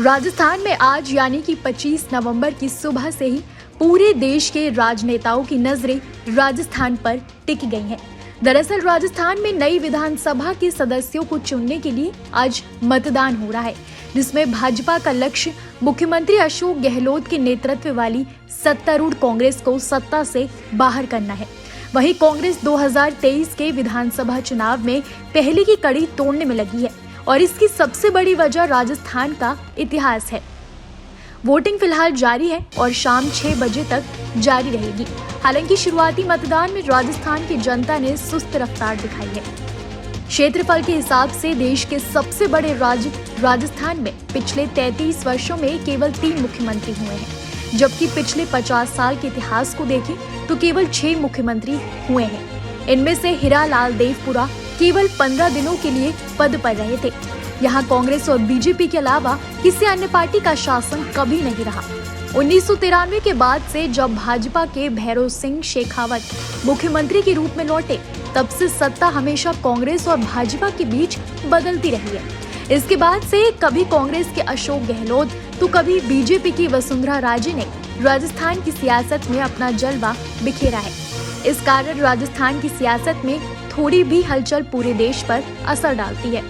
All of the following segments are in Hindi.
राजस्थान में आज यानी कि 25 नवंबर की सुबह से ही पूरे देश के राजनेताओं की नजरें राजस्थान पर टिक गई हैं। दरअसल राजस्थान में नई विधानसभा के सदस्यों को चुनने के लिए आज मतदान हो रहा है, जिसमें भाजपा का लक्ष्य मुख्यमंत्री अशोक गहलोत के नेतृत्व वाली सत्तारूढ़ कांग्रेस को सत्ता से बाहर करना है। वहीं कांग्रेस 2023 के विधानसभा चुनाव में पहले की कड़ी तोड़ने में लगी है और इसकी सबसे बड़ी वजह राजस्थान का इतिहास है। वोटिंग फिलहाल जारी है और शाम 6 बजे तक जारी रहेगी। हालांकि शुरुआती मतदान में राजस्थान की जनता ने सुस्त रफ्तार दिखाई है। क्षेत्रफल के हिसाब से देश के सबसे बड़े राज्य राजस्थान में पिछले 33 वर्षों में केवल 3 मुख्यमंत्री हुए हैं, जबकि पिछले 50 साल के इतिहास को देखें तो केवल 6 मुख्यमंत्री हुए हैं। इनमें से हीरालाल देवपुरा केवल 15 दिनों के लिए पद पर रहे थे। यहाँ कांग्रेस और बीजेपी के अलावा किसी अन्य पार्टी का शासन कभी नहीं रहा। 1993 के बाद से जब भाजपा के भैरव सिंह शेखावत मुख्यमंत्री के रूप में लौटे, तब से सत्ता हमेशा कांग्रेस और भाजपा के बीच बदलती रही है। इसके बाद से कभी कांग्रेस के अशोक गहलोत तो कभी बीजेपी की वसुंधरा राजे ने राजस्थान की सियासत में अपना जलवा बिखेरा है। इस कारण राजस्थान की सियासत में थोड़ी भी हलचल पूरे देश पर असर डालती है।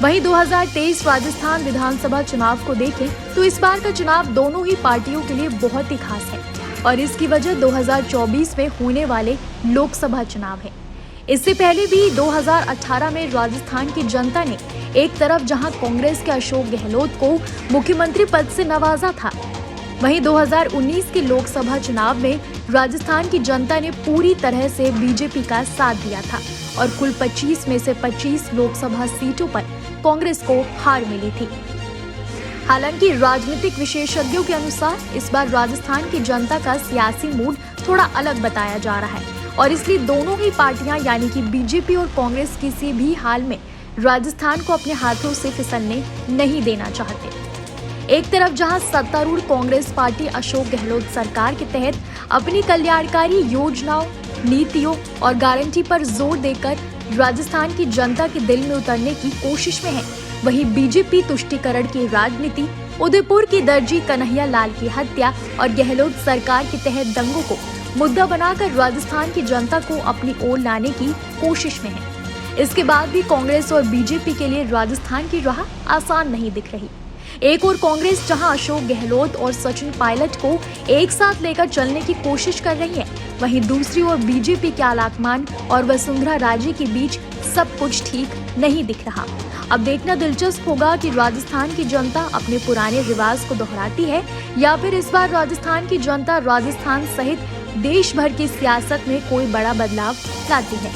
वहीं 2023 राजस्थान विधानसभा चुनाव को देखें तो इस बार का चुनाव दोनों ही पार्टियों के लिए बहुत ही खास है और इसकी वजह 2024 में होने वाले लोकसभा चुनाव है। इससे पहले भी 2018 में राजस्थान की जनता ने एक तरफ जहां कांग्रेस के अशोक गहलोत को मुख्यमंत्री पद से नवाजा था, वहीं 2019 के लोकसभा चुनाव में राजस्थान की जनता ने पूरी तरह से बीजेपी का साथ दिया था और कुल 25 में से 25 लोकसभा सीटों पर कांग्रेस को हार मिली थी। हालांकि राजनीतिक विशेषज्ञों के अनुसार इस बार राजस्थान की जनता का सियासी मूड थोड़ा अलग बताया जा रहा है और इसलिए दोनों ही पार्टियां यानी कि बीजेपी और कांग्रेस किसी भी हाल में राजस्थान को अपने हाथों से फिसलने नहीं देना चाहते। एक तरफ जहां सत्तारूढ़ कांग्रेस पार्टी अशोक गहलोत सरकार के तहत अपनी कल्याणकारी योजनाओं, नीतियों और गारंटी पर जोर देकर राजस्थान की जनता के दिल में उतरने की कोशिश में है, वहीं बीजेपी तुष्टीकरण की राजनीति, उदयपुर की दर्जी कन्हैया लाल की हत्या और गहलोत सरकार के तहत दंगों को मुद्दा बनाकर राजस्थान की जनता को अपनी ओर लाने की कोशिश में है। इसके बाद भी कांग्रेस और बीजेपी के लिए राजस्थान की राह आसान नहीं दिख रही। एक और कांग्रेस जहां अशोक गहलोत और सचिन पायलट को एक साथ लेकर चलने की कोशिश कर रही है, वहीं दूसरी ओर बीजेपी के आलाकमान और वसुंधरा राजे के बीच सब कुछ ठीक नहीं दिख रहा। अब देखना दिलचस्प होगा कि राजस्थान की जनता अपने पुराने रिवाज को दोहराती है या फिर इस बार राजस्थान की जनता राजस्थान सहित देश भर की सियासत में कोई बड़ा बदलाव लाती है।